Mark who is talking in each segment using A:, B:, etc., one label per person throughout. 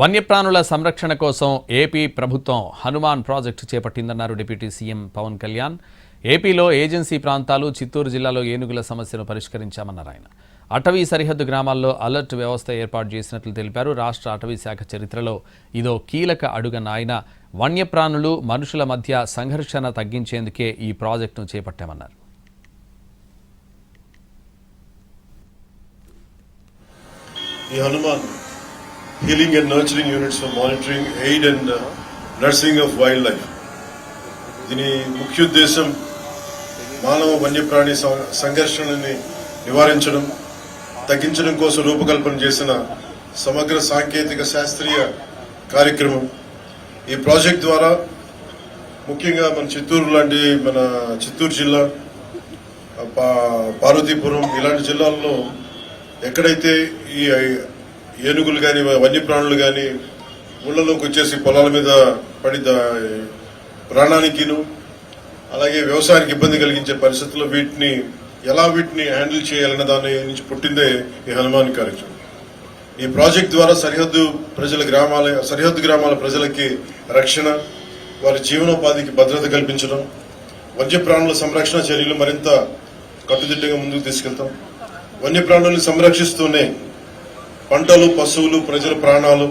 A: వన్యప్రాణుల సంరక్షణ కోసం ఏపీ ప్రభుత్వం హనుమాన్ ప్రాజెక్టు చేపట్టిందన్నారు డిప్యూటీ సీఎం పవన్ కళ్యాణ్. ఏపీలో ఏజెన్సీ ప్రాంతాలు, చిత్తూరు జిల్లాలో ఏనుగుల సమస్యను పరిష్కరించామన్నారు ఆయన. అటవీ సరిహద్దు గ్రామాల్లో అలర్ట్ వ్యవస్థ ఏర్పాటు చేసినట్లు తెలిపారు. రాష్ట్ర అటవీ శాఖ చరిత్రలో ఇదో కీలక అడుగన్న ఆయన వన్యప్రాణులు, మనుషుల మధ్య సంఘర్షణ తగ్గించేందుకే ఈ ప్రాజెక్టును చేపట్టామన్నారు.
B: Healing and nurturing units for monitoring, aid and nursing of wildlife. దీని ముఖ్య ఉద్దేశం మానవ వన్యప్రాణి సంఘర్షణని నివారించడం, తగ్గించడం కోసం రూపకల్పన చేసిన సమగ్ర సాంకేతిక శాస్త్రీయ కార్యక్రమం. ఈ ప్రాజెక్ట్ ద్వారా ముఖ్యంగా మన చిత్తూరు జిల్లా, పార్వతీపురం ఇలాంటి జిల్లాల్లో ఎక్కడైతే ఈ ఏనుగులు కానీ వన్యప్రాణులు కానీ ఊళ్ళలోకి వచ్చేసి పొలాల మీద పడి ప్రాణానికిను అలాగే వ్యవసాయానికి ఇబ్బంది కలిగించే పరిస్థితుల్లో వీటిని హ్యాండిల్ చేయాలన్న దాని నుంచి పుట్టిందే ఈ హనుమాన్ కార్యక్రమం. ఈ ప్రాజెక్ట్ ద్వారా సరిహద్దు గ్రామాల ప్రజలకి రక్షణ, వారి జీవనోపాధికి భద్రత కల్పించడం, వన్యప్రాణుల సంరక్షణ చర్యలు మరింత కట్టుదిట్టంగా ముందుకు తీసుకెళ్తాం. వన్యప్రాణులను సంరక్షిస్తూనే పంటలు, పశువులు, ప్రజల ప్రాణాలు,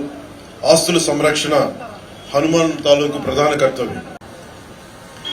B: ఆస్తుల సంరక్షణ హనుమాన్ తాలూకు ప్రధాన కర్తవ్యం.